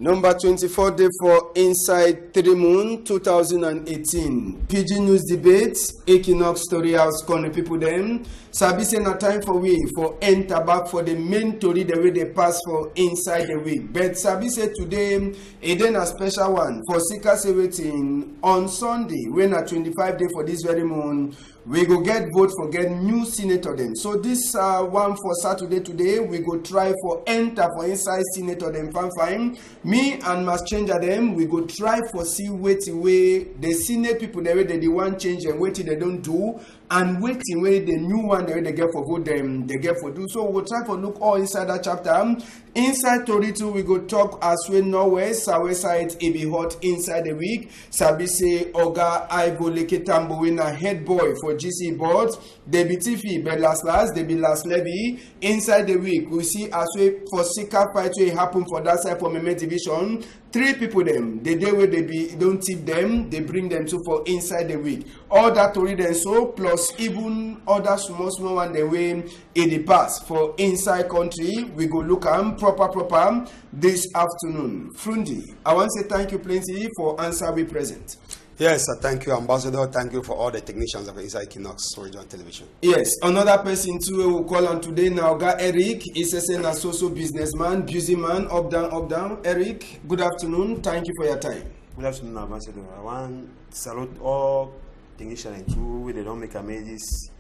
Number 24 day for Inside 3 Moon 2018. PG News Debate, Equinox Story House, corner people them. Sabi say na time for we for enter back for the main story the way they pass for inside the week. But Sabi say today, then a special one for Seekers waiting on Sunday, when a 25 day for this very moon, we go get vote for get new senator them. So this one for Saturday today, we go try for enter for inside senator them fine. Me and must change them, we go try for see waiting way the senate people the way they want change and waiting they don't do. And waiting where the new one they get for vote them they get for do. So we'll try for look all inside that chapter. Inside 32 we go talk as we Norway, South side it be hot inside the week. Sabi say Oga Ivo Leke Tambo win a head boy for GC board. They be Tiffy, but last they be last levy. Inside the week we see as we for Sika fight will happen for that side for Meme division. 3 people them the day where they be don't tip them, they bring them to for inside the week. All that to read and so plus even other small one the way in the past for inside country we go look at proper this afternoon. Frundi, I want to say thank you plenty for answer we present. Yes, thank you, Ambassador. Thank you for all the technicians of Inside Equinox Radio and Television. Yes, another person too who call on today now, Eric. He's a social businessman, busy man, up down. Eric, good afternoon. Thank you for your time. Good afternoon, Ambassador. I want to salute all technicians too. They don't make a this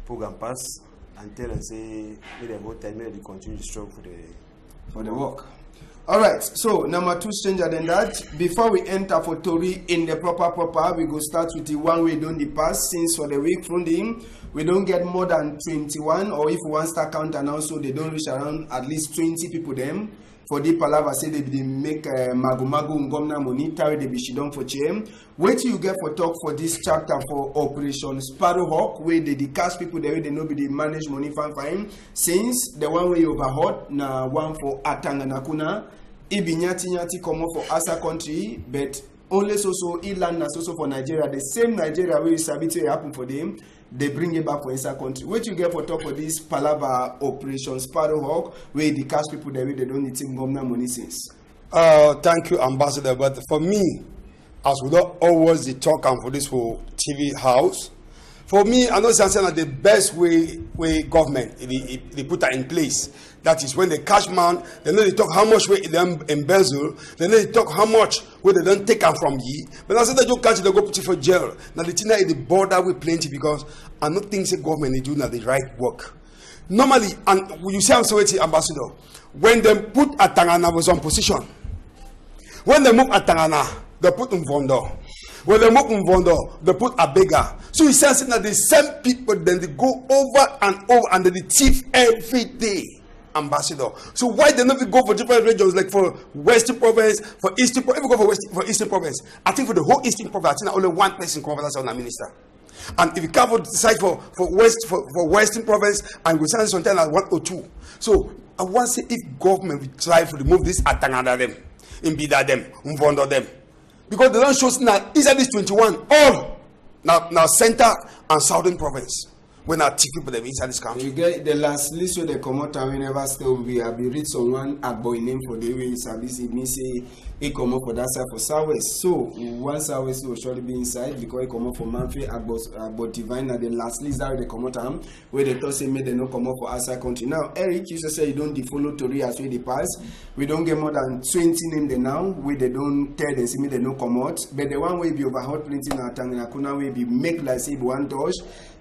program pass and tell and say may they go time, may they continue to struggle for the work. All right, so number 2 stranger than that. Before we enter for Tori in the proper, we go start with the one we don't the pass since for the week from him. We don't get more than 21, or if one start count and also they don't reach around at least 20 people them. For the palava say they make magu ngomna money, tarry they be shidon for chain. Wait till you get for talk for this chapter for Operation Sparrowhawk, where they catch people the way they know be they manage money fine. Since the one way overhot, na one for Atanga Nakuna, ibi nyati come for Asa country, but only so Ilan na so for Nigeria, the same Nigeria where is habitually happen for them. They bring it back for inside country. What you get for talk for this palava Operation Sparrowhawk, where the cash people the way they don't need to government money since. Thank you, Ambassador. But for me, as we don't always the talk and for this whole TV house, for me, I know something that the best way government they put that in place. That is when the cash man, they know they talk how much way they embezzle, they know they talk how much where they don't take them from ye. But I said that you catch they go put you for jail. Now the thing is the border with plenty because I don't think the government they do now the right work. Normally, and you say I'm sorry, Ambassador, when they put Atangana was on position, when they move Atangana, they put Mvondo. When they move Mvondo, they put Abega. So he says that the same people then they go over and they thief every day. Ambassador. So why they never go for different regions like for Western Province, for Eastern Province, if we go for Eastern Province, I think for the whole Eastern Province, I think only one person come over as a minister. And if you come for decide for Western Province and we send something like 1 or 2. So I want to say if government will try to remove this Atangana them, Imbida them, Mvondo them. Because they don't show now inside this 21 all now center and southern province. When I take people them inside this country. You get the last list where they come out and we never still be read someone at boy name for the way service it means say it come up for that side for Southwest. So one Southwest will surely be inside because it come up for Manfred about divine and the last list that they come out where they thought say made they not come up for outside country. Now Eric used to say you don't follow Tori as way they pass. We don't get more than 20 names there now where they don't tell them say me they don't come out. But the one way be overhot plenty now Tangana way be make like say one touch.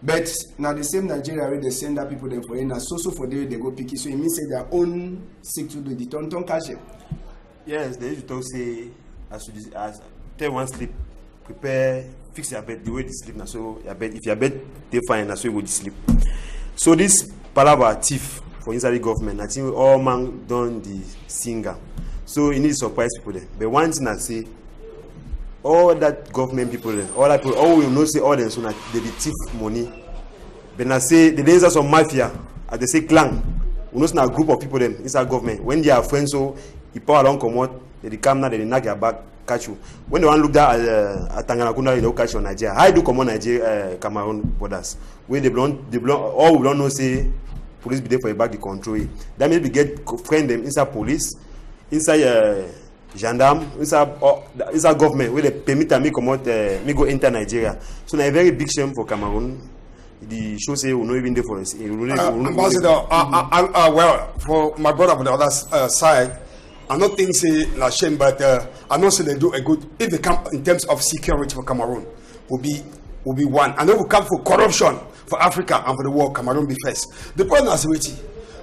But now the same Nigeria where they send that people them for in so for they go picky. So it means say their own seek to do the tonton cash. Yes, they used to talk say as tell one sleep, prepare, fix your bed the way they sleep now. So your bed if your bed they find that's where you go to sleep. So this palava thief for inside the government, I think all man done the singer. So it needs to surprise people there. But one thing I say all that government people, all that people, all we know say all them so that they thief money. But I say the days of some mafia, as they say clan, we know a group of people them inside government. When they are friends, so if power don't come out, they come now, they knock your back, catch you. When they want to look down at Tanganakuna, they don't catch you on Nigeria. How do come on Nigeria, Cameroon borders? Where they belong, all we don't know say police be there for a back the control. That means we get friend them inside police, inside gendarme, inside government where they permit me come out, me go enter Nigeria. So na a very big shame for Cameroon. The show say we not even there for us. Ambassador, well, for my brother on the other side, I don't think say la shame, but I know say they do a good. If they come in terms of security for Cameroon, will be one, and then will come for corruption for Africa and for the world. Cameroon be first. The problem is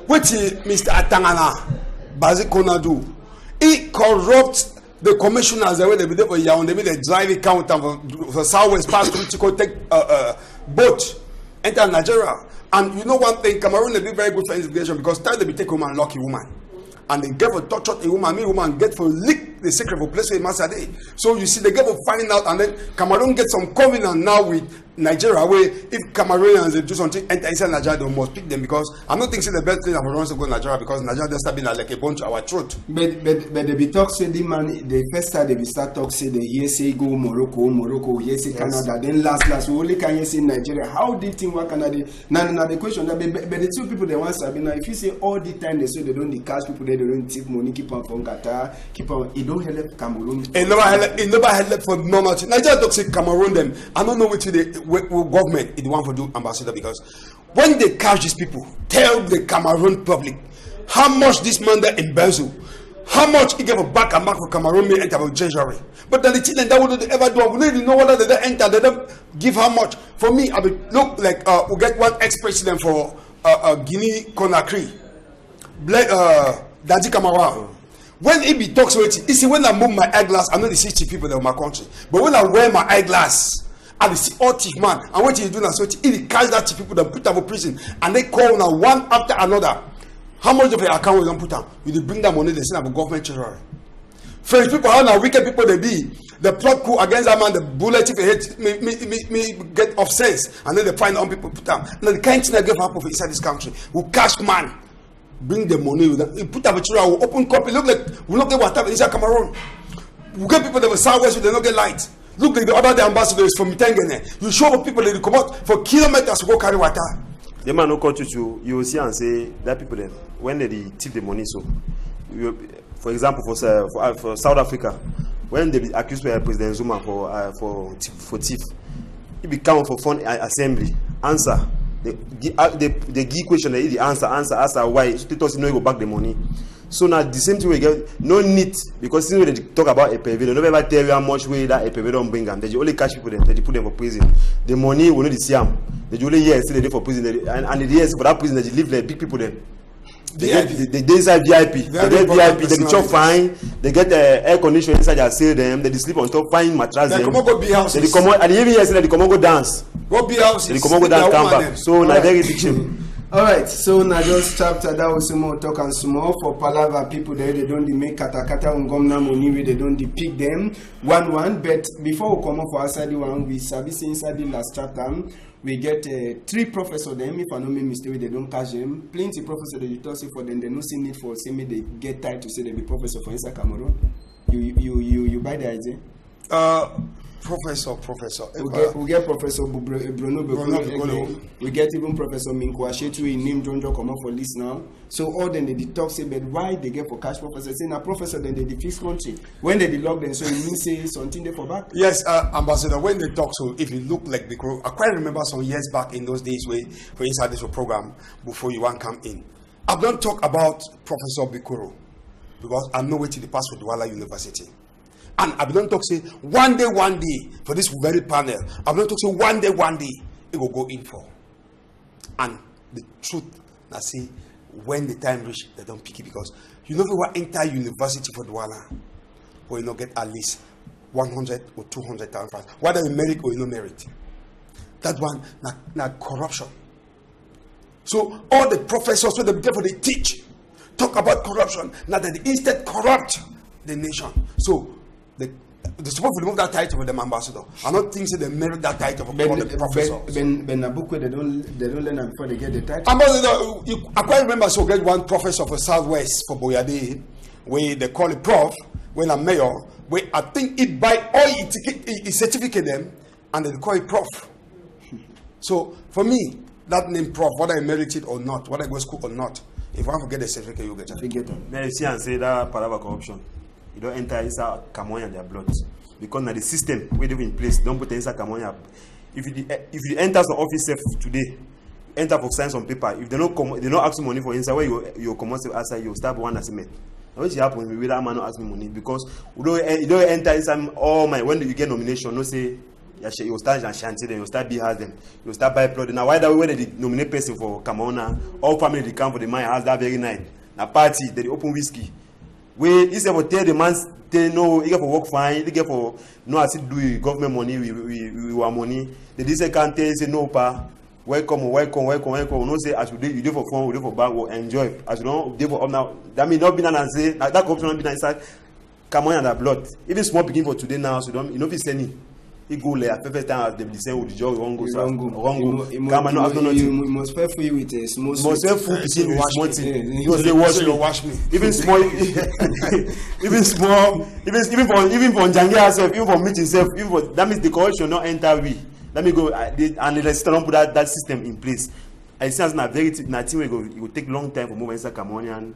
what Mr. Atangana Bazikona do. He corrupts the commissioners the way they be there for Yaoundé, they drive it count for Southwest pass through to go take boat enter Nigeria. And you know one thing, Cameroon they be very good for investigation because time they be take woman lucky woman. And they get for torture a woman get for leak the secret for place where Masade. So you see they get for finding out, and then Cameroon get some covenant now with Nigeria where if Cameroonians they do something enter inside Nigeria, they must pick them because I'm not thinking the best thing for us to go to Nigeria because Nigeria just been like a bunch of our throat. But they be talk say the man the first time they be start talk say the here say go Morocco, here say Canada, then last we only can say Nigeria. How did thing work Canada? Now the question that but the two people they want Sabina, if you say all the time they say they don't catch people they don't take money, keep on from Qatar, keep on it don't help Cameroon. It never help for normal. Nigeria talk say Cameroon them. I don't know what they government is the one for do ambassador because when they catch these people, tell the Cameroon public how much this man there embezzle, how much he gave a back and back for Cameroon may enter for treasury. But then the children that would ever do, we don't even know whether they enter, they don't give how much. For me, I will look like we get one ex-president for Guinea Conakry, Daddy Camara. When he be talks with it, you see when I move my eyeglass, I know the 60 people in my country. But when I wear my eyeglass, I see all thief man. And what you do now, so he catch that thief people that put them for prison, and they call now one after another. How much of your account we don't put down? You bring that money, they send up a government treasury. French people, how now wicked people they be. The plot coup against that man, the bullet if he hate me get off sense, and then they find on people put down. Now the kind of thing that give happen inside this country, we cash man, bring the money with them. You put up a treasury, we open copy. Look like we not get water inside Cameroon. We get people that were southwest, they don't get light. Look like the other ambassadors from Mitengene. You show people that they come out for kilometers to go carry water. The man who caught you will see and say that people then when they tip the money. So, for example, for South Africa, when they accused President Zuma for thief, he become for fund assembly answer. They give question, they the answer why status no go back the money. So now the same thing we get no need because since when they talk about a PV, they don't ever tell you how much way that a PV don't bring them. They only catch people then they put them for prison. The money will not see them. They only years still they for prison and the years for that prison they live like big people then. They inside VIP. They get VIP. They chop fine. They get air conditioning inside their cell them. They sleep on top fine mattress. They come on go be houses. They come on and even yesterday they come on go dance. Go be houses. They come on go dance camper. So now very big shame. Alright, so now just chapter that was more talk and small for Palava people there, they don't make katakata ungomna money, they don't pick them 1-1. But before we come up for outside the one, we service inside the last chapter. We get 3 professors them, if I don't make mistake, they don't catch them. Plenty professors that you talk for them, they don't see need for say me they get tired to say they be professor for inside Cameroon. You buy the idea? Professor. We get Professor Bruno Bekolo. We get even Professor Minko Ashetu in name Jonjo come up for list now. So all then they talk say, but why they get for cash professor? Say na professor then they fix country. When they lock them, so it means say something there for back. Yes, Ambassador. When they talk, so if you look like the crow, I quite remember some years back in those days where for inside this program before you want come in. I don't talk about Professor Bikoro because I know where to the pass for Douala University. And I don't talk say one day for this very panel. I don't talk say one day it will go in for. And the truth, I say when the time reach, they don't pick it because you know what enter university for Douala, or you know get at least 100 or 200,000 francs. Whether you merit or you no merit. That one not corruption. So all the professors where they teach talk about corruption. Now that they instead corrupt the nation. So they're supposed to remove that title for them ambassador. I don't think they merit that title for the professors. Ben Nabukwe, they don't learn them before they get the title. Ambassador, I quite remember so get one professor for Southwest for Boyade, where they call it prof, when I'm mayor, where I think it buy all its certificate them and they call it prof. So for me, that name prof, whether I merit it or not, whether I go to school or not, if I forget the certificate, you get it. Now you see and say that part of corruption. you don't enter inside Cameroonian their blood. Because now the system where they in place, don't put inside Cameroonian. If you enter some office today, enter for sign some paper. If they don't ask you money for inside, where you come outside, you start one as a man. What happens with that man not ask me money because you don't enter inside all my when you get nomination, no say you start and shanty them, you start behind them, you start buy plot. Now why that way when they nominate person for Cameroon, all family they come for the man house that very night. Now party, they open whiskey. We instead of tell the man they know he get for work fine, he get for no as it do government money, we want money. They say can't tell say no pa. Welcome. No say as you do for fun, we do for bank, we enjoy. As you don't do for up now, that means not be and say that corruption not be inside. Come on and that blood. Even small begin for today now, so don't you know if it's any. He go there first time as the same with the job wrong go. Come on, after nothing. You must pay for you with a small. Must pay for between small thing. You say wash me. Even small, even for Njange herself, even for meeting self, even for that means the corruption not enter we. Let me go and the restaurant put that system in place. I see as na very thing it will take long time for move inside Cameroonian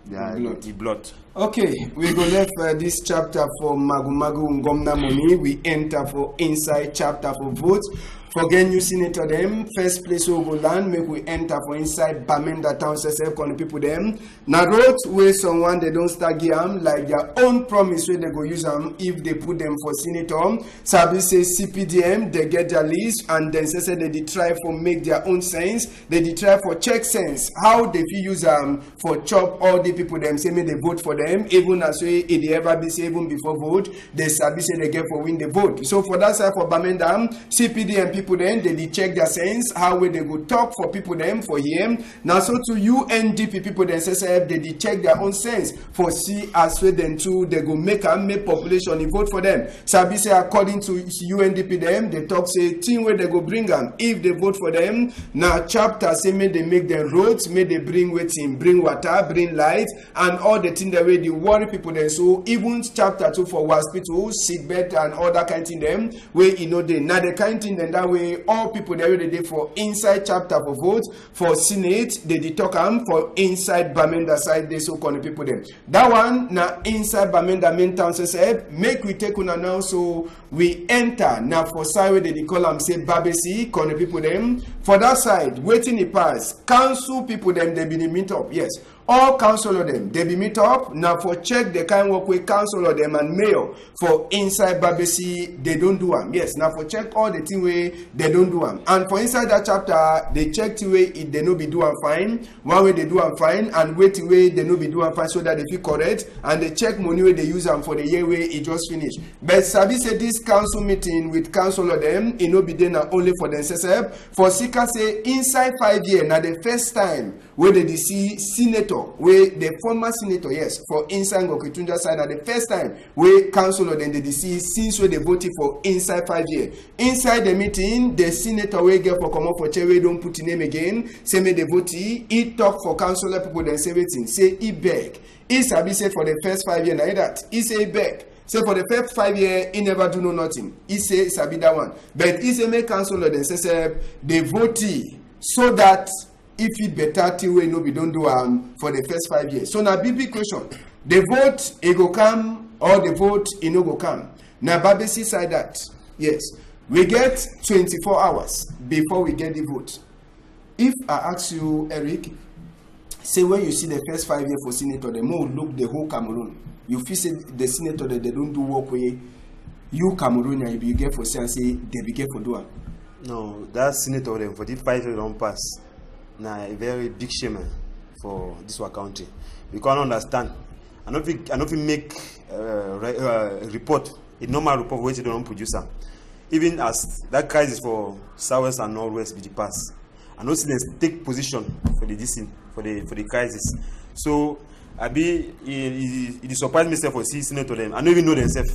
the blood. Okay, we go left this chapter for Magu Ngomna Money. We enter for inside chapter for votes. Forget new senator them. First place we go land. Make we enter for inside Bamenda town. Self con people them. Now road where someone they don't start give them like their own promise where they go use them if they put them for senator. Sabi say CPDM they get their list and then say they try for make their own sense. They try for check sense how they feel use them for chop all the people them say me they vote for them even as way if they ever be say even before vote they sabi say they get for win the vote. So for that side for Bamenda CPDM people then they check their sense how way they go talk for people them for him. Now so to UNDP people then say they check their own sense for see as way then too they go make population vote for them. Sabi say according to UNDP them they talk say thing where they go bring them if they vote for them. Now chapter say may they make them roads, may they bring waiting, bring water, bring light and all the thing that way they worry people then. So even chapter 2 for hospital, sick bed and all that kind of thing them where you know they now the kind of thing then that way all people they dey for inside chapter for vote for Senate they talk for inside Bamenda side they so called people them. That one now inside Bamenda main town say make we take una now so we enter now for side where they call them say Babesi call people them for that side waiting the pass council people them they be meet up yes. All council of them, they be meet up now for check the kind work with council of them and mayor for inside Babesi, they don't do them. Yes, now for check all the thing way they don't do them. And for inside that chapter, they check the way if they no be do them fine, one way they do them fine, and wait the way they no be do them fine so that they feel correct, and they check money way they use them for the year way it just finished. But Sabi said this council meeting with council of them, it no be there now only for themselves. For Sika say inside 5 years, now the first time where they see senator where the former senator yes for inside Ngokitunja side at the first time where council of them they see since where they voted for inside 5 years. Inside the meeting the senator will get for come up for chair we don't put in name again say me the vote he talk for councilor people then say waiting say he beg he sabi say for the first 5 years like that he say he beg. So for the first 5 years, he never do no nothing. He say sabi that one. But he say make councilor then say they vote so that if it better till we know we don't do for the first 5 years. So now big question. The vote it go come or the vote it no go come. Now Babesi side that yes. We get 24 hours before we get the vote. If I ask you, Eric, say when you see the first 5 years for senator, the more look the whole Cameroon. You feel say the senator that they don't do work with you Cameroonian you get for say and say they be get for do. No, that senator them for the 5 years don't pass. Now a very big shame for this one country. We can't understand. I don't think make report a normal report which they don't produce. Even as that crisis for Southwest and Northwest be the pass. I know students take position for the for the crisis. So I be it surprised myself for see senator them. I don't even know themselves.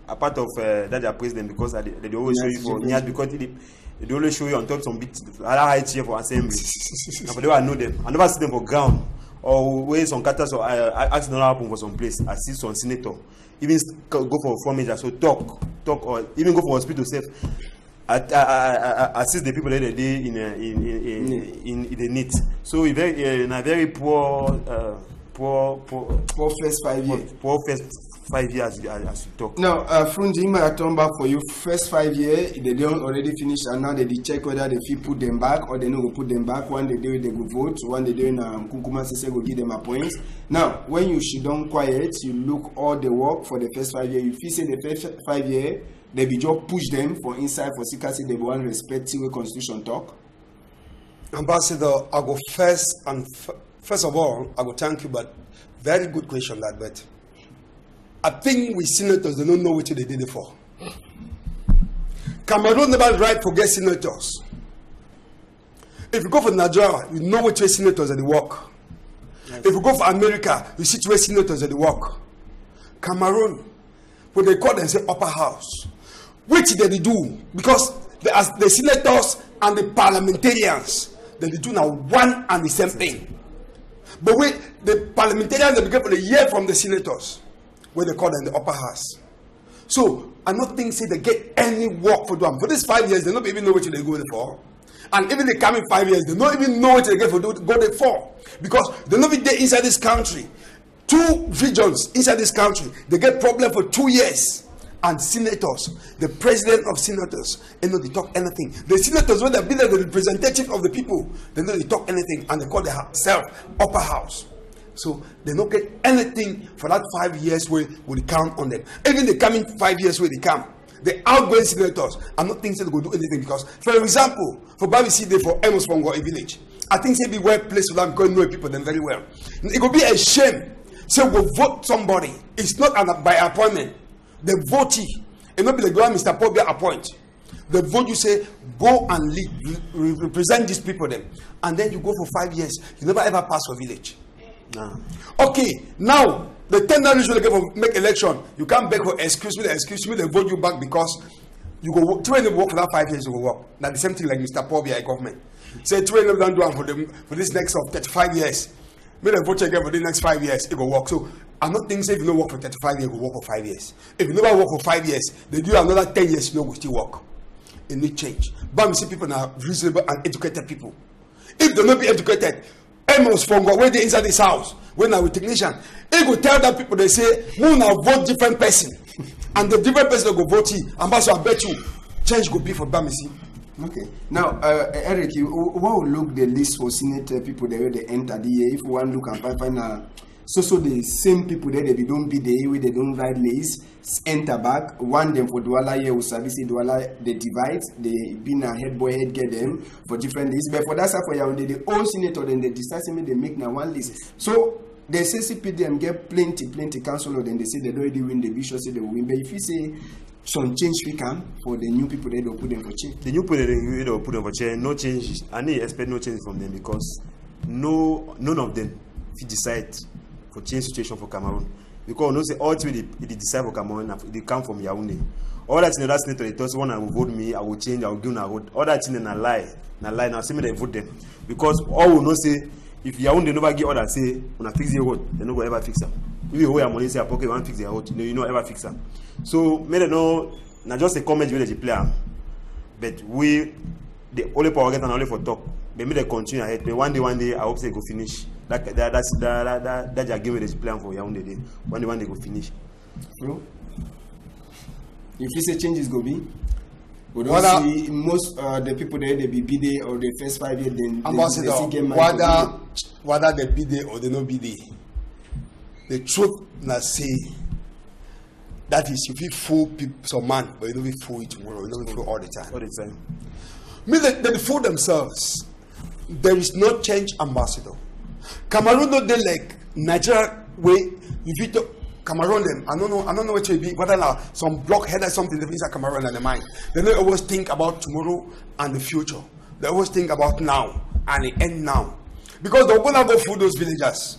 A part of that they praise them because they always show you for near because they always show you on top some bit high chair for assembly. And for them I know them. I never see them for ground or where some catters or accident happen for some place. I see some senator even go for formation so talk or even go for hospital safe. Assist the people that they in the need. So in a very poor first 5 years. Poor first 5 years as we talk. Now, Frunzi, I turn back for you. First 5 years, they don't already finish, and now they check whether they feel put them back or they no go put them back. One they do it, they go vote. One they do it, Kukuma Sese go give them a point. Now, when you sit down quiet, you look all the work for the first 5 years. You feel say the first 5 years, they be just push them for inside for secrecy. They want respect to the Constitution talk. Ambassador, I go first of all, I go thank you, but very good question that, but I think we senators, they don't know what they did it for. Cameroon never right for get senators. If you go for Nigeria, you know which way senators are the work. Yes. If you go for America, you see where senators are the work. Cameroon, what they call them say upper house. Which they do, because the senators and the parliamentarians, they do now one and the same thing. But the parliamentarians, they become for the year from the senators, where they call them the upper house. So I don't think say they get any work for them. For these 5 years, they don't even know what they go there for. And even the coming 5 years, they don't even know what they get for go there for. Because they don't even there inside this country. 2 regions inside this country, they get problem for 2 years. And senators, the president of senators, they know they talk anything. The senators, when they be the representative of the people, they know they talk anything, and they call themselves upper house. So they don't get anything for that 5 years where we count on them. Even the coming 5 years where they come, the outgoing senators, I'm not thinking they go do anything because, for example, for Babisi Day for Amos Fongo, a village, I think they be well placed for them because know people them very well. It would be a shame. So we vote somebody. It's not by appointment. The votee, and not be the ground Mr. Pobia appoint. The vote you say, go and lead, represent these people then. And then you go for 5 years. You never ever pass your village. No. Okay, now the 10 that usually get for make election, you come back for excuse me, they vote you back because you go work. 2 when they work for that 5 years, you go work. Now the same thing like Mr. Pobia government. Say 2 when they don't do it for them for this next of 35 years. May they vote again for the next 5 years, it will work. So I'm not thinking say if you don't work for 35 years, you will work for 5 years. If you never work for 5 years, they do another 10 years, you know, will still work. It need change. But we see people are reasonable and educated people. If they not be educated, Amos Fongo, when they inside this house, when I'm with technician, he go tell that people, they say, who now vote different person. And the different person go vote you. Ambassador, I bet you, change go be for Bamisi. Okay. Now, Eric, what will look the list for Senate people the way they enter the year? If one look and find so the same people there, they don't be the way they don't write list, enter back, one them for Douala year will service Douala, they divide, they been a head boy head get them for different lists. But for that side for Yaoundé, the old senator then they decide they make now one list. So the CCPDM get plenty councillors, then they say they don't really win, the bishop say they will win. But if you say some change we come for the new people they don't put them for change. The new people they don't put them for change, no change. I need expect no change from them because none of them if decide for change situation for Cameroon. Because no say all they decide for Cameroon, they come from Yaoundé. All that in the last senator they thought one I will vote me, I will change, I will give a vote. All that in a lie. Now see me they vote them. Because all will not say if Yaoundé never give order say when I fix the road, they no go ever fix them. If you hold your money say a pocket one fix the road, you know ever fix them. So maybe no not just a comment with the player. But we the only power get and only for talk. Maybe they continue ahead. But one day I hope they go finish. That's their game with the plan for Yaoundé day. One day they go finish. Bro, if you say changes go be, we don't see most the people there they be there or the first 5 years then Ambassador, whether they be there or they not be there. The truth not say that is if you fool people, some man, but you don't be fool it tomorrow, you don't be fool all the time. All the time. Mean they fool themselves. There is no change, Ambassador. Cameroon don't they like Nigeria way if you talk Cameroon them. I don't know what it will be, whether now some blockhead or something that inside Cameroon in the mind. They don't always think about tomorrow and the future. They always think about now and the end now. Because they're gonna go through those villagers.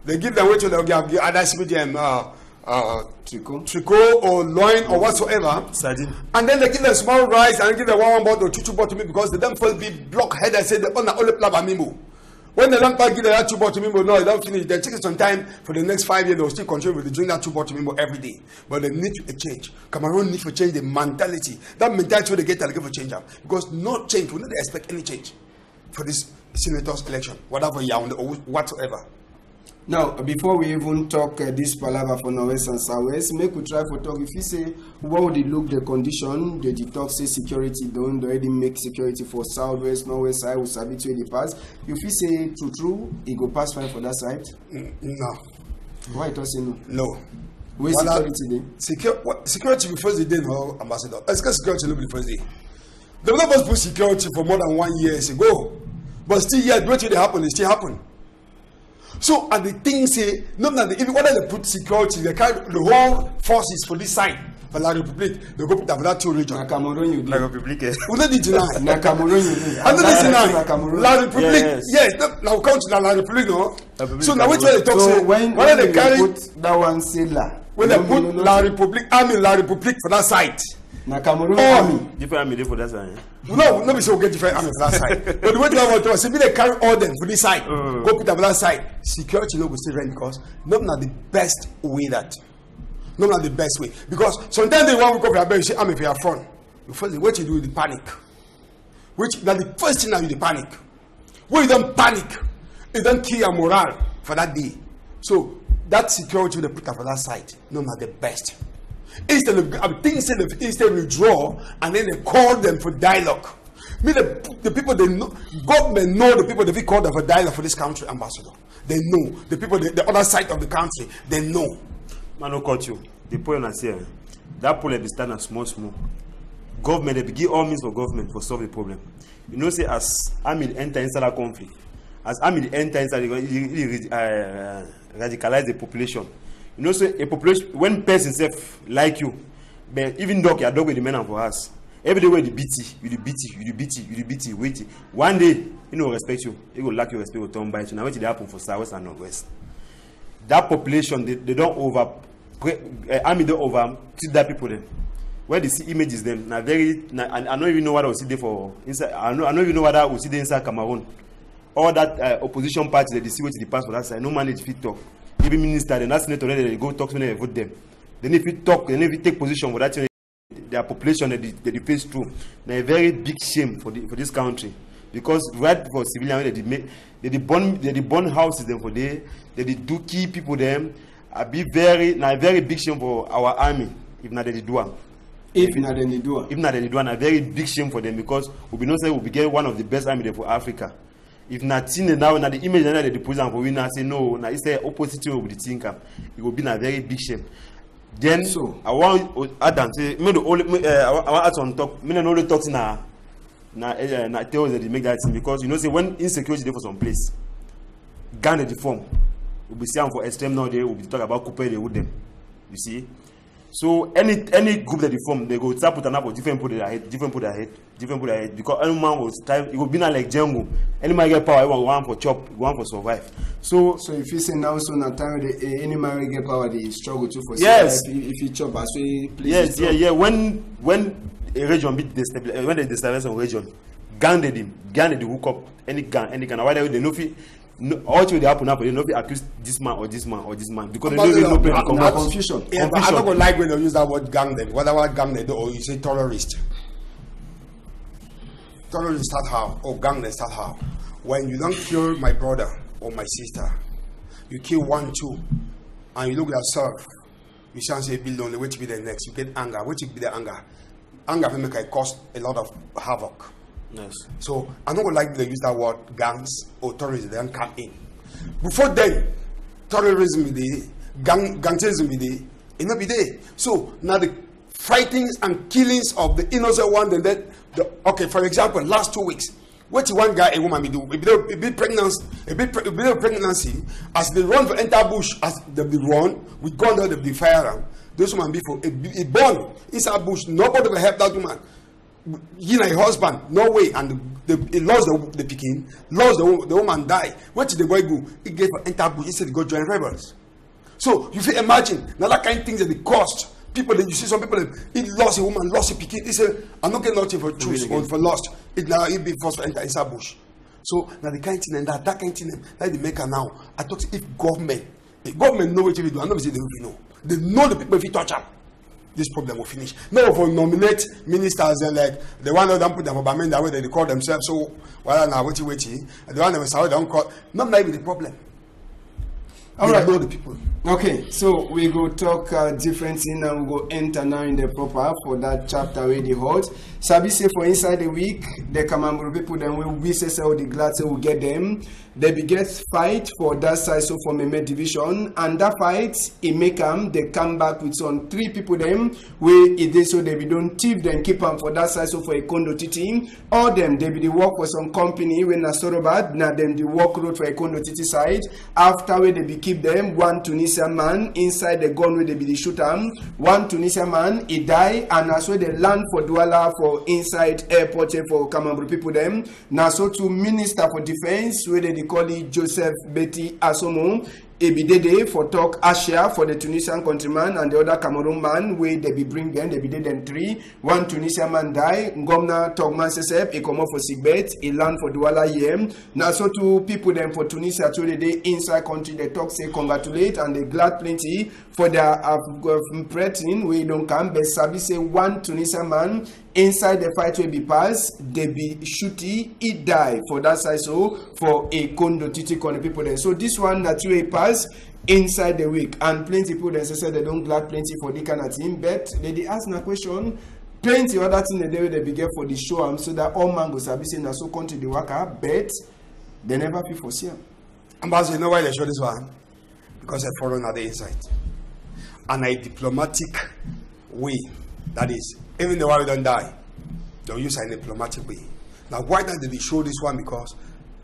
They give them way to they'll give either CBDM tricot or loin or whatsoever. Sardine. And then they give them small rice and give them one bottle or two bottle to me because they don't first be blockhead and say they own only plaba mimo. When they don't give them that 2 bottle mimo, no, they don't finish. They take some time for the next 5 years. They'll still continue with doing that 2 bottle mimo every day. But they need to change. Cameroon need to change the mentality. That mentality they get for change up because no change. We don't expect any change for this senators election, whatever Yaoundé or whatsoever. Now, before we even talk this palaver for Northwest and Southwest, make we try for talk. If you say, what would it look the condition, the talk say security don't already make security for Southwest, Northwest side, will sabi to the pass. If you say true, it go pass fine for that side? No. Why it say no? No. Where's security then? Security before the day, no, Ambassador. Let's get security no be the first day. The developers put security for more than 1 year ago. But still, yet, what they happen, it still happen. So, and the thing say, no, even whether they put security, they carry the whole forces for this side, for La Republique, they go put that for that two region. Na Cameroon you do. La République. We don't need deny. Na Cameroon you do. I don't need deny. La Republique, yes. yes, now come to La Republique, no? Republique So now which way they talk, So say, when they carry, put that one say La. when they put La Republique, army La Republique for that side. Na Cameroon army. Different army there for that side. No, be so get different army for that side. But the way they want to say, they carry all them for this side, go put them for that side. Security no go stay right because not the best way that. Not the best way. Because sometimes they want to go for your bed, you say, I'm for your front. The first thing, what you do is the panic. Which now the first thing now you the panic. When you don't panic, it don't kill your morale for that day. So that security they put up for that side, not the best. Instead of withdraw and then they call them for dialogue. Me the people they know, government know the people they call them for dialogue for this country, Ambassador. They know the people the other side of the country. They know. Man, no cut you. The point I say, that problem is starting small. Government they begin all means for government for solve the problem. You know, say as army enter inside that conflict, as army enter inside, radicalize the population. You know, say a population when person self like you, but even dog, your dog with the men for us. Every day where you beat it, wait. One day, you know, respect you. You will lack your respect with turn by you. Now what did happen for Southwest and Northwest? That population, they don't army don't over treat that people then. Where they see images them, now I don't even know what I will see there for inside. I don't even know what I will see there inside Cameroon. All that opposition party they see what they pass for that side. No man need fit talk. Even minister, then that's senator, they go talk to them and vote them. Then if you talk, then if you take position for that, their population they face through. Now a very big shame for this country because right for civilian they burn houses them for there. They do key people them. A very big shame for our army if not they do one. If not they do one, a very big shame for them because we know say we get one of the best army there for Africa. If not seen now, the image that they put on for we now say no, now it's the opposite of the thinker. It will be a very big shame. Then so I want Adam say me the only I want add on talk. Me no only talk na tell us that they make that thing because you know say when insecurity there for some place, Ghana the form. We'll be saying for extreme now they will be talk about couple they with them. You see. So any group that they form, they go start put an up of different people that hate, because any man will time it will be not like jungle. Any man get power, one for chop, one for survive. So if you say now so na time any man get power, they struggle to for yes. Survive. If you chop as we yes, yeah. When a region beat destabilize, when they destabilize a region, gang they hook up any gang. Why they no fit. No, all they happen now, they don't accuse this man or this man because they don't even know confusion. Yeah, but I'm not gonna like when they use that word gang then. Whatever gang they do, or you say terrorist. Terrorist start how? Or gang they start how? When you don't kill my brother or my sister, you kill 1, 2, and you look at yourself, you can't say be lonely, which be the next. You get anger, which will be the anger. Anger will make it cause a lot of havoc. Yes. So I'm not gonna like they use that word gangs or terrorism. They don't come in. Before then, terrorism be there, gangsterism be there, it not be there. So now the fightings and killings of the innocent one, and then okay, for example, last 2 weeks, what one guy a woman be do? A bit pregnancy, as they run for enter bush, as they run, we gun out of the firearm. Those woman before a born inside bush, nobody will help that woman. You know, a husband, no way, and he lost the picking, lost the woman die. What did the boy go? He gave for enter bush, he said he go join rebels. So you feel imagine now that kind of things that it cost people. That you see some people he lost a woman, lost a picking. He said, I'm not getting nothing for choose or for lost. It now he be forced to enter inside bush. So now the kind of thing and that kind of thing that they make her now. I thought if government know what to do, I know they don't know. They know the people if you touch them. This problem will finish. No, for nominate ministers and like the one that don't put them for Bamen that way they call themselves. So well now wait. The one that was how they don't call not maybe the problem. All They right. know the people. Okay, so we go talk different thing and we go enter now in the proper for that chapter where the hot. Sabi say for inside the week, the Kamamburu people then we say the glad say we get them. They be get fight for that side so for Meme division and that fight it make them they come back with some 3 people them where it is so they be don't thief them keep them for that side so for a condo team. All them they be the work for some company when na sort bad now them the work road for a condo titi side after where they be keep them one Tunisian man inside the gun where they be the shoot am. One Tunisian man he die and as well they land for Douala for inside airport for Kamamburu people them. Now so to Minister for Defense where they call it Joseph Betty Asomo Ebidede for talk Asia for the Tunisian countryman and the other Cameroon man where they be bring them, they be dead them 3. One Tunisian man die, Ngomna Togman Sesep, he come up for sickbed, he land for Douala EM. Now so to people them for Tunisia to the day inside country they talk say congratulate and they glad plenty for their threatening we don't come but Sabi say one Tunisian man inside the fight will be passed, they be shooty, he die for that side so for a condo titi corner people then. So this one that you pass inside the week and plenty people then say they don't glad plenty for the kind of team but they ask a question plenty other thing they be get for the show so that all man go sabi say na so country the worker but they never feel for see am. Ambassador, you know why they show this one? Because they're foreign at the inside. And a diplomatic way, that is, even the one who don't die, they'll use it in a diplomatic way. Now, why did they show this one? Because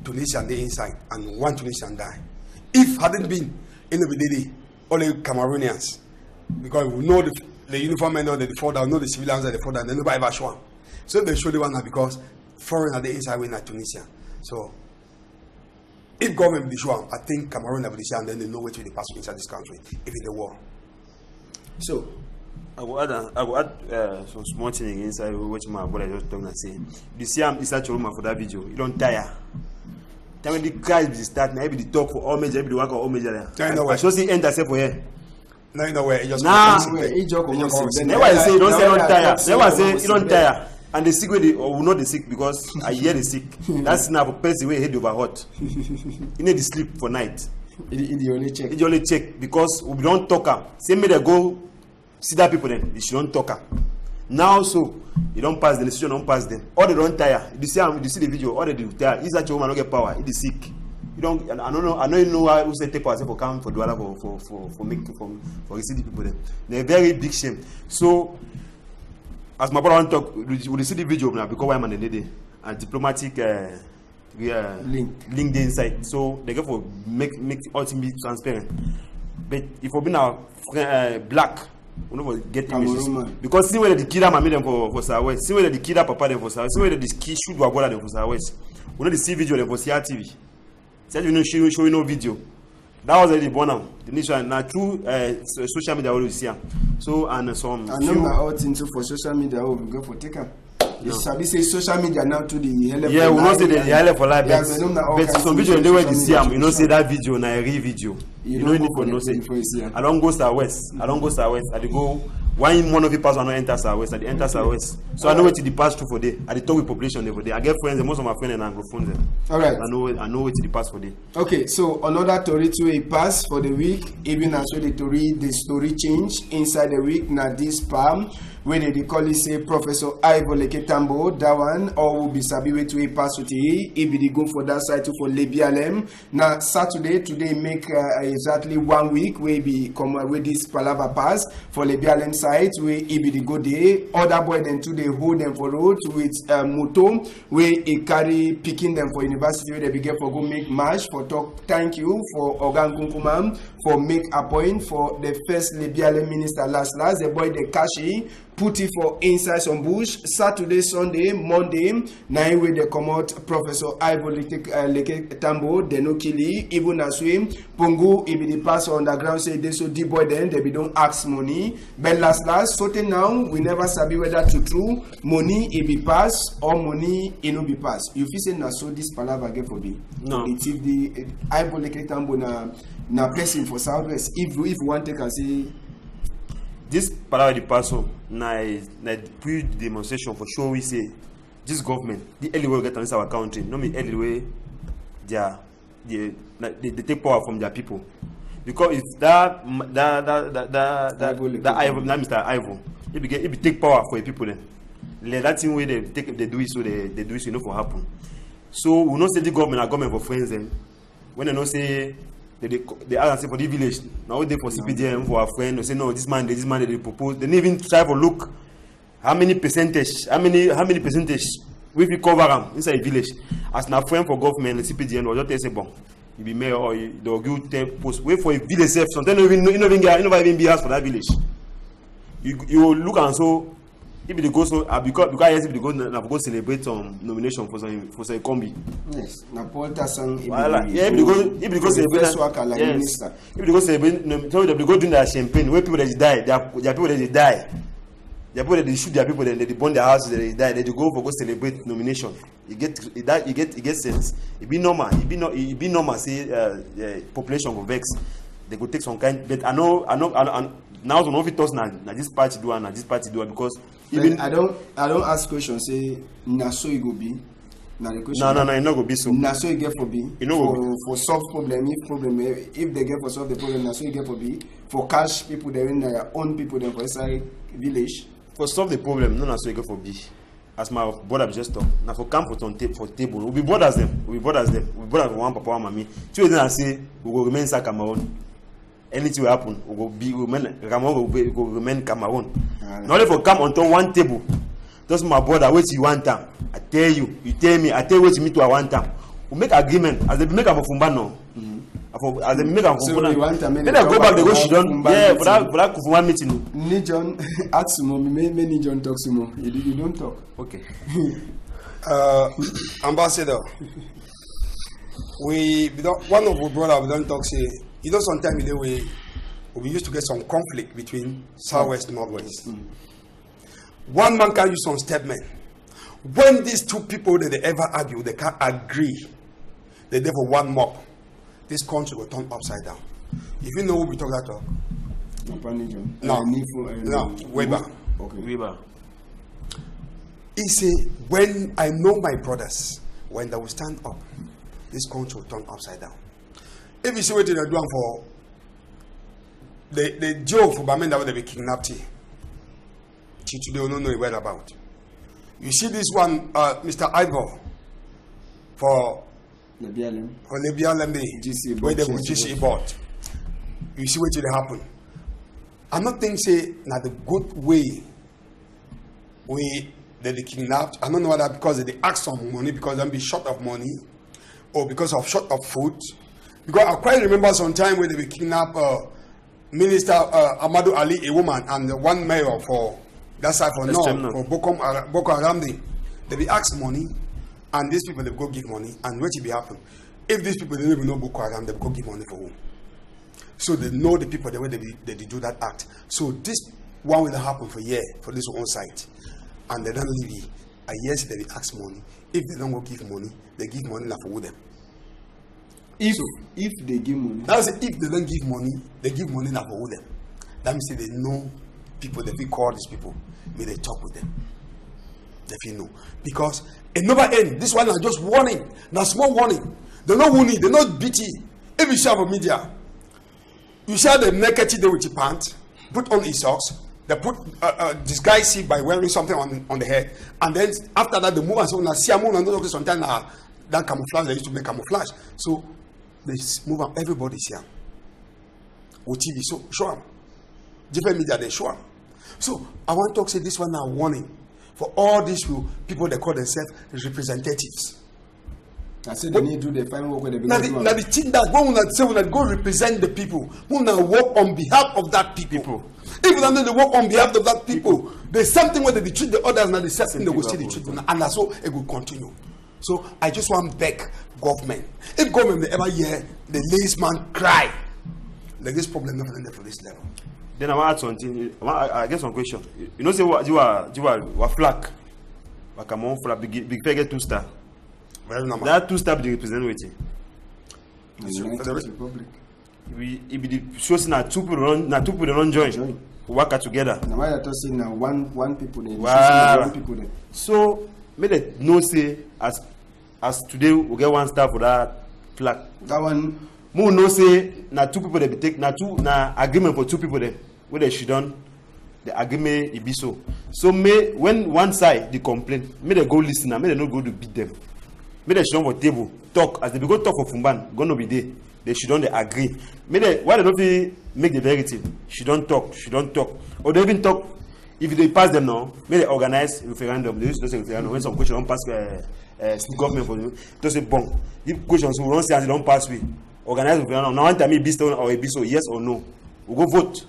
Tunisia on the inside and one Tunisian die. If hadn't been in the Bididi, only Cameroonians, because we know the uniform men know the fall down, know the civilians are the fall down, then nobody ever show them. So they show the one now because foreign at the inside win at Tunisia. So if government be sure, I think Cameroon have this and then they know what will pass inside this country if it's the war. So I will add some small thing inside what my brother just talking and saying. You see, I'm such a woman for that video. You don't tire. Tell me the guys be start now. Every the talk for all major, every the work for all major. I should see end say for here. No, you know where it just Never I say don't say don't tire. Never say you don't tire. And the sick way they or not the sick because I hear the sick. That's now for person way head over hot. You need to sleep for night. It only check. It only check because we don't talk am. Same way they go see that people then you should don't talk am. Now so you don't pass the decision, don't pass them. Or they don't tire. You see the video, or they do tire. Is that your woman don't get power? It is sick. You don't. I don't know. I don't know why who say take power for come for Douala for receive the people then. They're very big shame. So as my brother talk, we see the video now because why man they did and diplomatic link the inside. So they go for make ultimately transparent. But if we be now black, we know get images because see where the killer made them for Southwest, see where the killer papa them for Southwest, see where the key shoot Wagola them for Southwest. We know the see video them for CRTV. Said you know showing no video. That was already born now. The nation now through social media we see. So and some. I know out into for social media we go for taker. You sabi say social media now to the hell. Yeah, we not say the hell for life. But some video they way to see am, you know say that video na a real video. You know need for no say. I don't go Southwest. I don't go Southwest. I dey go one of the pass no enter Southwest. I dey enter Southwest. So I know what the pass through for day. I dey talk with population there for day. I get friends. Most of my friends are Anglophones there. All right. I know what the pass for day. Okay, so another Tory to a pass for the week. Even as well the story change inside the week. Now this palm. When they call it say Professor Ivo Leketambo, that one, or will be Sabiwe to a pass with he be the go for that side to for Lebialem. Now Saturday, today make exactly 1 week where be come with this palava pass for Lebialem side where he be the go day. Other boy then today hold them for road with moto where he carry picking them for university where they be get for go make march for talk thank you for Ogan Kunkumam for make a point for the first Lebialem minister last the boy the Kashi put it for inside some bush. Saturday, Sunday, Monday, now where they come out Professor Ivo Leketambo, they no killy, even as we Pungu, if the pass underground say they so deep boy then they be don't ask money. But last, so now we never sabi whether to true money it be pass or money it no be pass. You feel say na so this palava get for be. No. It's if the Ivo Leketambo na person for Southwest. If one take and say this palava the person na pre demonstration for sure we say this government the early way get on our country no mean early way they take power from their people because if that Mr. Ivo, if he take power for the people then, that thing where they do it so they do it so enough for happen. So we not say the government for friends them. When they don't say they ask for the village, now they for CPDM for our friend, they say no, this man they propose. They didn't even try to look how many percentage we cover them inside the village. As na friend for government, the CPDM or just say bon, you be mayor or they'll give 10 post. Wait for a village self. Sometimes you never even be asked for that village. You look and so if they go so because yes, if they go celebrate nomination for some combi. Yes. Na Paul Tassan. Yeah, if they go celebrate. Yes. If they go celebrate, so they go doing their champagne. Where people that die, there are people that die. There are people that they shoot their people, then they burn their houses, they die. Then they go celebrate nomination. You get sense. It be normal. It be normal. Say population go vex. They go take some kind. But I know. Now so no fit us na this party do and na this party do because even I don't ask questions. Say na so it go be. Na the question. No, it no go be so. Na so it get for be. You know for solve problem. If they get for solve the problem, na so it get for be. For cash people, they in their own people them for inside village. For solve the problem, no na so it get for be. As my brother just talk. Now for camp for table, we be brothers them. We be brothers for one papa one mommy. Two days I say we go remain inside Cameroon. Anything will happen, we will remain Cameroon. Not only for come onto one table. Just my brother, wait you one time. I tell you, you tell me, I tell you what you meet to a one time. We make agreement as they make a Fumbano. As they make a Fumbano. Then they go back, they go Shidon. Yeah, for that Kufuma meeting. Nijon, Atsumo, many John talks more. You don't talk. Okay. Ambassador, one of our brothers we don't talk say. You know, sometimes we used to get some conflict between Southwest and Northwest. One man can use some statement. When these two people that they ever argue, they can't agree. They there for one mob. This country will turn upside down. If you know what we talk that talk. No, Weber. Okay. Weber. He say, when I know my brothers, when they will stand up, this country will turn upside down. If you see what they're doing for the joke for Bamen that they be kidnapped, today we don't know a word about. You see this one, Mr. Ivor for Libya Lembe, where they will GC bought. You see what they happen. I'm not thinking say now the good way that they kidnapped. I don't know whether because they ask some money because they'll be short of money or because of short of food. Because I quite remember some time when they were kidnapped Minister Amadou Ali, a woman, and one mayor for that side for now, for Boko Haram. They be asked money, and these people they go give money, and what will be happen? If these people they don't even know Boko Haram, they go give money for whom? So they know the people the way they do that act. So this one will happen for year for this one side, and they don't leave it. Yes, they will ask money. If they don't go give money, they give money for them. If they give money, that's if they don't give money, they give money now for them. That means they know people. They will call these people. May they talk with them. They feel no because it never end. This one is just warning. Now small warning. They're not warning. They're not BT. If you share on media, you share the naked day with your pants, put on his socks. They put disguise it by wearing something on the head, and then after that they move and so on. See, I'm on sometimes that camouflage they used to make camouflage. So they move on. Everybody's here. With TV, so show them. Different media, they show them. So I want to say this one now warning for all these people that call themselves representatives. I said they need to do the final work with the now the thing that when we say we go represent the people, we now work on behalf of that people. Even though they work on behalf of that people, there's something where they treat the others now the same they will still treat them, and that's so it will continue. So I just want to beg government. If government may ever hear the lazy man cry, like this problem never ended for this level. Then I want to add something. I get some question. You know, say you are flag. Like I'm on flag. Big get 2-star. Very normal. That 2-star be represent waiting. It be the shows na two people don't join. We work together. Now I thought saying now one people there. Wow. One people there. So may they no say as today we get 1 star for that flag. That one Mo no say na two people they be take na agreement for two people there where they should done the agreement it be so. So when one side they complain, may they go listen and may they not go to beat them. May they should on for table talk as they be go talk for Fumban gonna be there. They should don't agree. May they why they don't make the verity. She don't talk. Or they even talk. If they pass them now, may they organize referendum. They used to say referendum when some questions don't pass government for you. They say bon. If questions will not say they don't pass we organize referendum. Now one time it be stone or it be so yes or no. We go vote.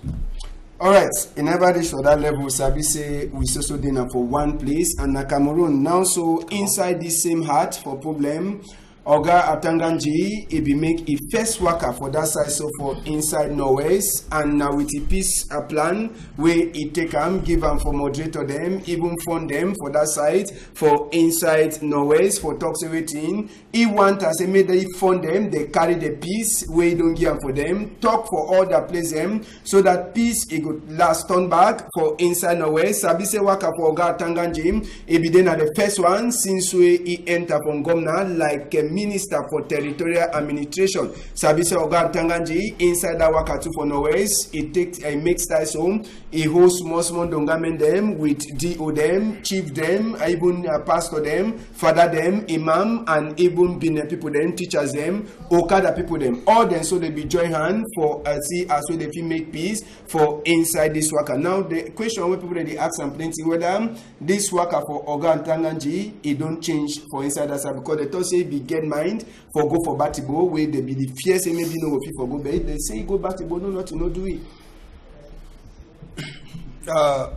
All right, in every for that level, Sabi say we also dinner for one place, and na Cameroon now so inside this same heart for problem. Oga Atanganji, he be make a first worker for that side, so for inside Norwest, and now with a peace plan where he take them, give them for moderator them, even fund them for that side for inside Norwest for talks everything. He want as a made they fund them, they carry the peace where he don't give them for them, talk for all that place them, so that peace it could last turn back for inside Norwest. Sabi say worker for Oga Atanganji, he be then at the first one since he enter from Gomna like a Minister for Territorial Administration. Sabi say Oga Atanganji inside that Wakatu for Norwest, he takes a mixed ties home, he hosts small dongamen them with DO them, chief them, even pastor them, father them, imam, and even been people them, teachers them, Okada people them, all them so they be join hand for see as well they make peace for inside this worker. Now the question where people they ask and plenty whether this worker for Oga Atanganji it don't change for inside that side because they thought say be get mind for go for Batibo where they be the fear say maybe no people go but they say go Batibo no not to no do it.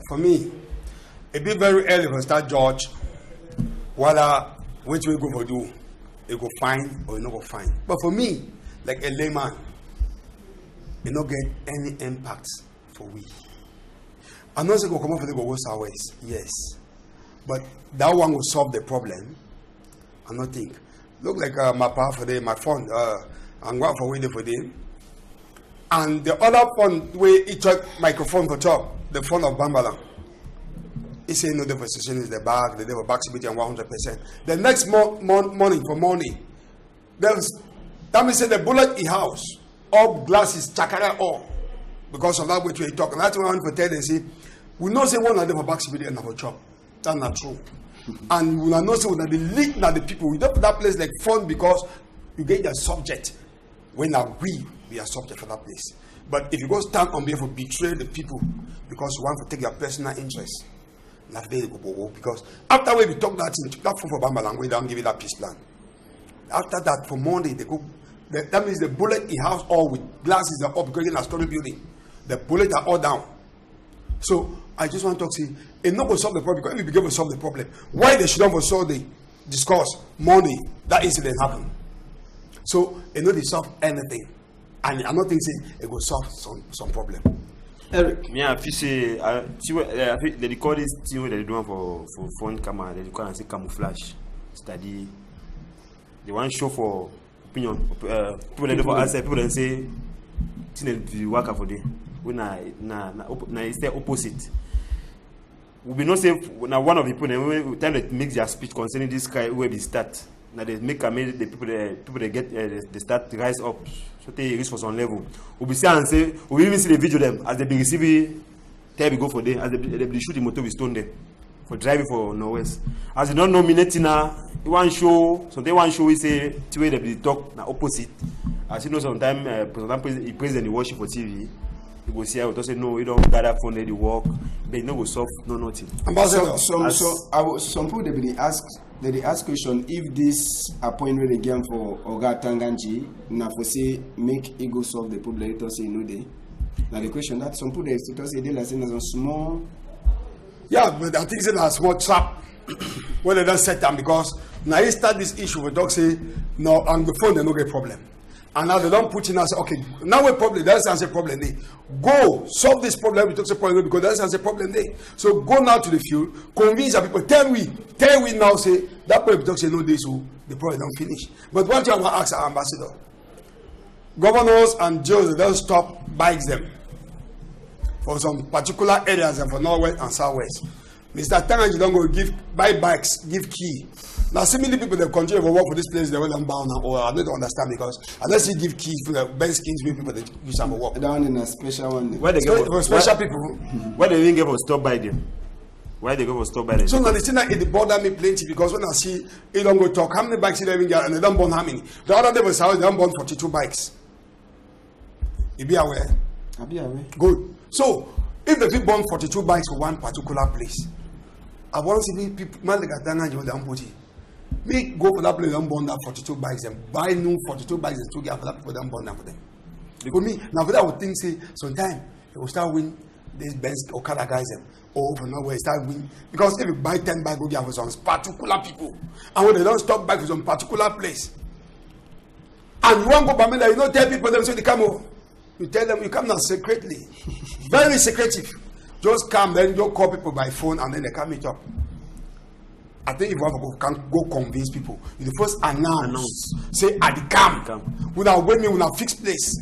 For me, it be very early for start judge whether which we go for do, it go fine or it not go fine. But for me, like a layman, it not get any impact for we. I'm not saying go come up for the go Southwest, yes, but that one will solve the problem. I not think. Look like my power for them, my phone, I'm going for waiting for them. And the other phone where it took microphone for top, the phone of Bambala. He said no devastation is the bag, the devil back and 100%. The next morning for morning, that means the bullet in house, all glasses, chakara all. Because of that way we talk. And that's why I want to tell them, say, we know say one of them for back and for chop. That's not true. And we know say when they leak now the people, we don't put that place like fun because you get your subject. When we are subject for that place. But if you go stand on behalf of betray the people because you want to take your personal interest, because after we talk that in that for Bambalang, we don't give you that peace plan. After that, for Monday, they go. That means the bullet in house all with glasses are up because in a story building. The bullets are all down. So I just want to talk, say, it not going to solve the problem because if we begin to solve the problem, why they should not solve the discuss Monday that incident happened. So it not solve anything, and I'm not thinking it will solve some problem. Eric, yeah, I say they call this thing they do for phone camera. They call and say camouflage study. They want show for opinion. People they do for answer. People they say they work for them. When it's the opposite. We be not say now one of the people when time they make their speech concerning this guy where they start. Now they make the people they get they start to rise up, so they reach for some level. We be say and say we even see the video them as they be receiving, tell we go for them as they be shooting motor with stone them for driving for Norwest. As they don't nominate now, one show sometimes one show we say two way they be talk na opposite. As you know sometimes the president worship for TV. You go see I will say no, you don't gather for the work, but you know go solve no nothing. Some people they ask question if this appointment they give for Oga Atanganji na for say make it go solve the problem. They say no they. Now the question that some people they say they like saying as a small. Yeah, but I think it's a small trap when they don't set them because now you start this issue with dog say no on the phone they no get problem. And now they don't put in and say, okay, now we problem, that's a problem there. Go solve this problem, we talk a problem because that's a problem there. So go now to the field, convince the people, tell we now say that problem talk say no this so the problem don't finish. But one thing I want to ask our ambassador, governors and jails they don't stop bikes them for some particular areas and for Northwest and Southwest. Mr. Atanganji don't go buy bikes, give key Now, similarly, people that continue to work for this place, they will bound now, or I don't understand because unless you give keys for the best skins, people that use them for work. Down in a special one. Where they go for special people? Why they didn't get for stop by them? Why they go for stop by them? So now the thing that it bother me plenty because when I see they don't go talk, how many bikes they even get and they don't burn how many? The other day was how they don't burn 42 bikes. You be aware? I'll be aware. Good. So if the people burn 42 bikes for one particular place, I want to see people man like Ghana you don't put it. Me go for that place and burn that 42 bikes and buy new 42 bikes and still get for that people don't burn that for them. For me, now for that I would think say sometime they will start win these Benz Okada guys them. Or from nowhere start win because if you buy 10 bikes, go get for some particular people, and when they don't stop bike for some particular place, and you want go by me that you don't tell people them so they come over. You tell them you come now secretly, very secretive. Just come then you call people by phone and then they come meet up. I think if you want to can go convince people, you the first announce. Say I the come. We now wait me we now fix place.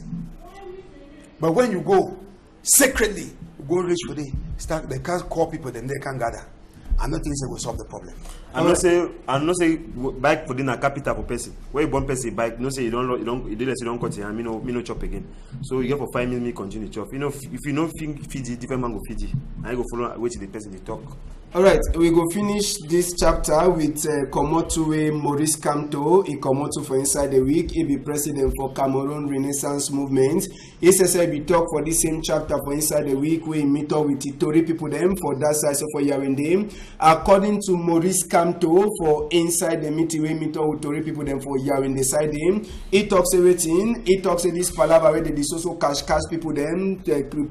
But when you go secretly. Go reach for the start. They can't call people, then they can't gather. And nothing will solve the problem. I'm not say bike for dinner capital for person. Where you born person bike, no say you don't cut it and me no chop again. So you get for 5 minutes, me continue chop. You know if you know Fiji, different man go Fiji. I go follow wait till the person they talk. All right, we go finish this chapter with Komotuwe Maurice Kamto. He Komotu for inside the week. He be president for Cameroon Renaissance Movement. He says we talk for the same chapter for inside the week. We meet up with the Tory people them for that side so for Yaoundé. According to Maurice Kamto for inside the meeting we meet up with Tory people them for Yaoundé side him. He talks everything. He talks this palaver where they so cash people them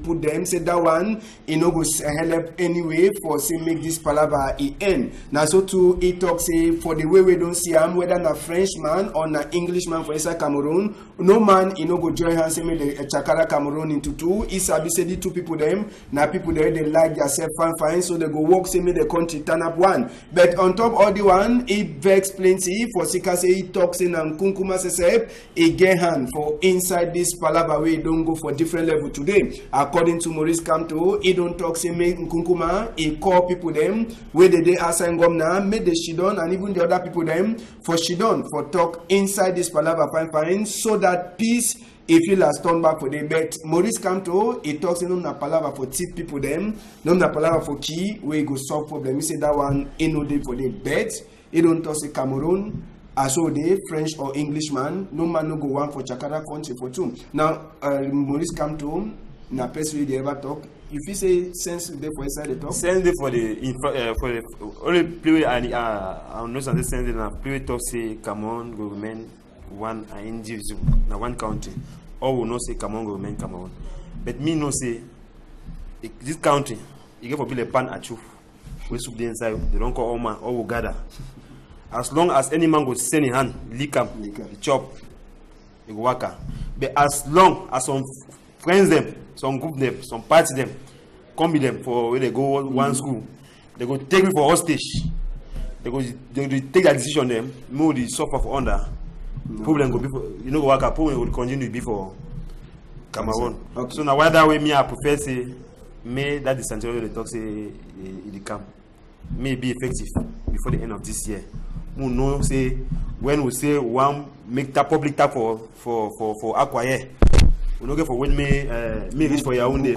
put them say that one he no go help anyway for say make this palaver end. Now so too he talks say for the way we don't see him whether na Frenchman or na Englishman for inside Cameroon, no man he no go join hands say make the Chakara Cameroon into two. He sabi say the two people them na people there they like yourself fine so they go work say make the country turn up one. But on top all the one he vex plenty for Sika say he talks in and Nkunkuma say he get hand for inside this palaver way don't go for different level today. According to Maurice Kamto, he don't talk say make Nkunkuma he call people them where they assign governor, make the Shidon and even the other people them for Shidon for talk inside this palaver fine so that peace if you last turn back for the bet. Maurice Kamto he talks in na palaver for thief people them, no na palaver for key where he go solve problem. He say that one ain't no day for the bet. He don't talk say Cameroon as so they French or Englishman, no man no go one for Chakara country for two. Now Maurice Kamto na person they ever talk. If you say sense there for inside the talk, sense there for the only play and I know some sense there na play talk say Cameroon go remain one individual na one country, or will not say Cameroon go remain Cameroon. But me no say this country you get for be a pan at you. We soup the inside they don't call all man all will gather. As long as any man go send in hand, lick up, chop, you go work. But as long as some friends them, some group them, some party them, come with them for where they go one school, they go take me for hostage. They take that decision them, more the suffer for under. No. Problem go before you know work. Problem will continue before Cameroon. Okay. So now why that way me I prefer say may that the central they talk say it come may be effective before the end of this year. We know say when we say one make that public tap for acquire. We don't get for when me reach for Yaoundé,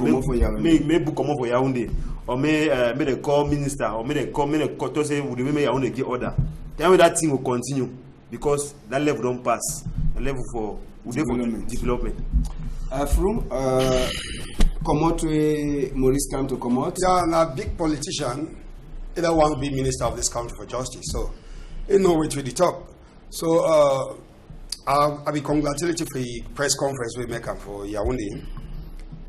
me book come for Yaoundé, or me they call minister, or me they call to say we may Yaoundé give order. Tell me that thing will continue because that level don't pass. The level for development. From come out to Maurice Kamto come out. Yeah, and a big politician, he don't want to be minister of this country for justice, so he know which way to talk. So I'll be congratulating for the press conference we make for Yaoundé.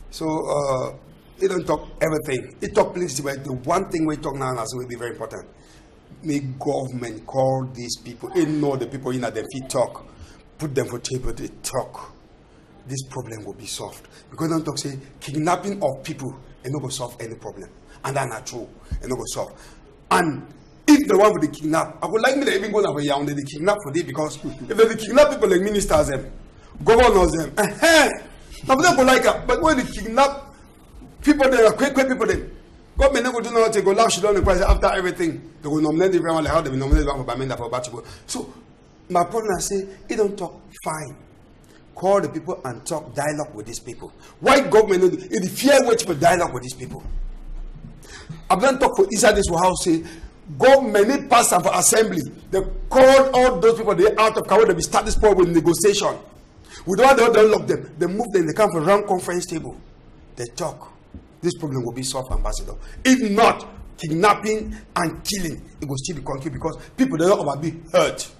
So he don't talk everything. He talk plenty, but the one thing we talk now will be very important. Make government call these people. He know the people in that they fit talk. Put them for table, they talk. This problem will be solved. Because don't talk say kidnapping of people and not go solve any problem. And that's not true. And not go solve. And if the one with the kidnap, I would like me to even go now for Yaoundé, they kidnap for this because if they kidnap people like ministers them, governors them, now they go like that. But when they kidnap people, they are quick people them. Government never do nothing. Go launch it on the price after everything. They will nominate everyone like how they will nominate one for Bamenda for Batibo. So my partner say, he don't talk fine. Call the people and talk dialogue with these people. Why government it fear wait for dialogue with these people? I've done talk for inside this house say government need pass and for assembly. They called all those people they out of power. They start this problem with negotiation. We don't want to unlock them. They move them. They come for round conference table. They talk. This problem will be solved, Ambassador. If not, kidnapping and killing, it will still be continued because people they don't be hurt.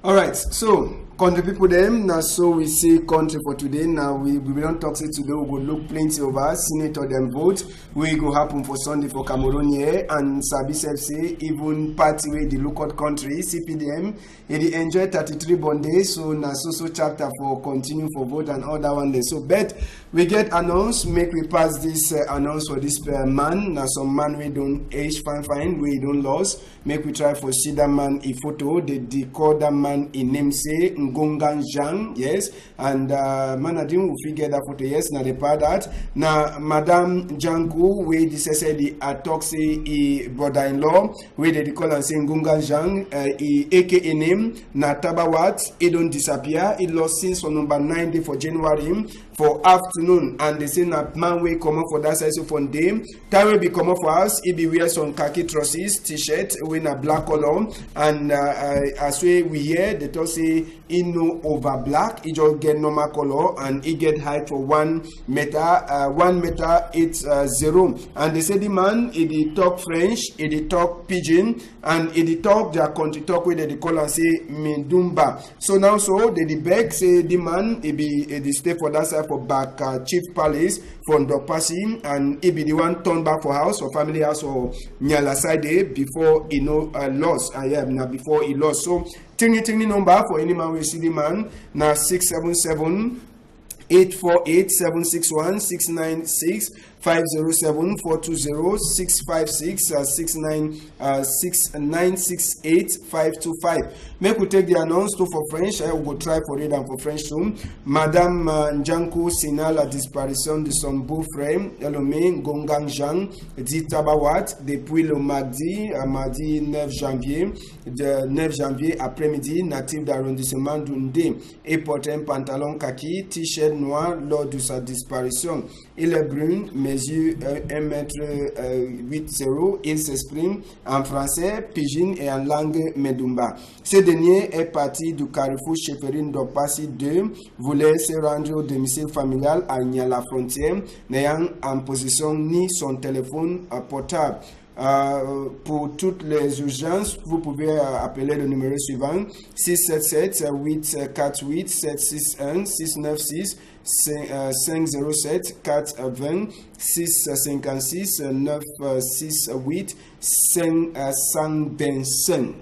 All right, so country people them now so we see country for today. Now we don't talk say today. We go look plenty of us senator them vote. We go happen for Sunday for Cameroon here and Sabi say even party way the local country CPDM. They enjoy 33 bond days. So now so chapter for continue for vote and all that one day. So bet we get announced. Make we pass this announce for this man. Now some man we don't age fine we don't lose. Make we try for see that man a photo. They call that man in name say Ngongan Zhang, yes, and Manadim will figure that photo, yes, now the part that now Madame Jangu we this said the toxic brother-in-law where they call and say Ngongan Zhang aka name na Tabawat it don't disappear. It lost since on number 90 for January for afternoon and they say that man will come up for that size of one day. Time will be come up for us. It be wear some khaki trousers, t-shirt, with a black color and as we hear they talk say it no over black. It just get normal color and it get height for 1 meter. 1 meter it's 0 and they say the man it talk French, it talk pidgin and it talk their country talk where they call and say Mindumba. So now so they beg say the man it be the stay for that side for back Chief Palace from Dokpasi and it be the one turn back for house or family house or Nyala side before he lost. Now before he lost. So tingy number for any man we see the man now 677 848 761 696 507 420 656 696 525. Make we take the announce to for French. I will try for it and for French too. Madame Njanku signale la disparition de son beau-frère, nommé Ngongan Zhang, dit Tabawat, depuis le mardi 9 janvier après-midi, natif d'arrondissement d'Oundé, et portait un pantalon kaki, t-shirt noir lors de sa disparition. Il est brun, mesure 1m80, il s'exprime en français, pidgin et en langue medumba. Ce dernier est parti du carrefour Cheferine d'Opassi 2, voulait se rendre au domicile familial à Nyala Frontière, n'ayant en possession ni son téléphone portable. Pour toutes les urgences, vous pouvez appeler le numéro suivant 677 848 761 696 507 420 656 968 525.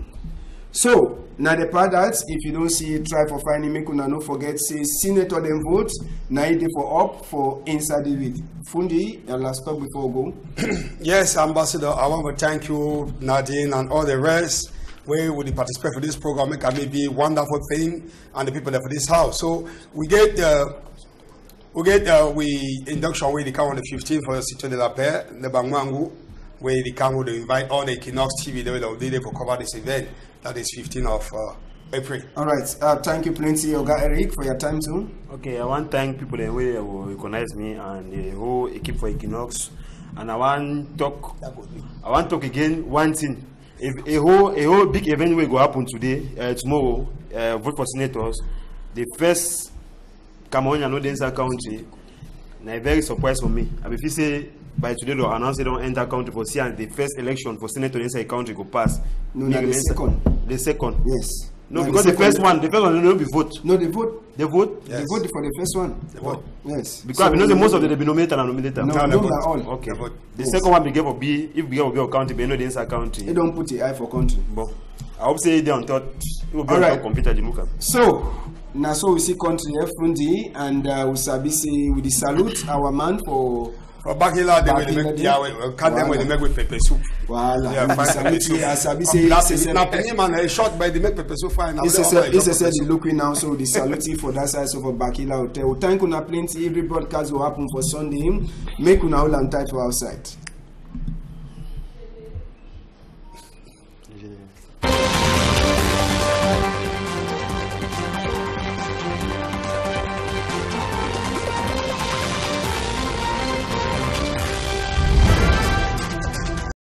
So now the part that if you don't see it, try for finding me. Kuna no forget say senator them vote. Now it for up for inside the week. Fundi, last talk before we go. Yes, Ambassador, I want to thank you, Nadine, and all the rest. We will participate for this program. It may be a wonderful thing, and the people there for this house. So we get induction where they come on the 15th for the Cité de la Paix, the Bangwangu, where they come to invite all the Equinox TV they will be there for cover this event. That is 15th of April. All right. Thank you plenty, Oga Eric, for your time too. Okay, I want to thank people that will recognize me and the whole equipe for Equinox. And I want to talk again one thing. If a whole big event will go happen today, tomorrow, vote for senators, the first Cameroonian no dance country, na very surprised for me. I mean, if you say by today they'll announce they don't enter country for see and the first election for senator inside country go pass. No, the second. The second. Yes. No, because the first one will be vote. No, they vote. They vote? Yes. They vote for the first one. They vote. Yes. Because so, the most of them be nominated and nominated. No, not all. Okay. The second one be give for B, if we give a county, be no the inside county. They don't put the I for country. But I hope say they on thought it will be on top computer Jimuka. So now so we see country Fundi and we sabi say we salute our man for For Bakila, they will make cut them when they make with pepper soup. Voilà. Yeah, fine pepper soup. Now, penny man, a short by the make pepper soup fine. It's a said the looking now, so the salute for that side of Bakila Hotel. Thank you, plenty. Every broadcast will happen for Sunday. Make una all and tight for outside.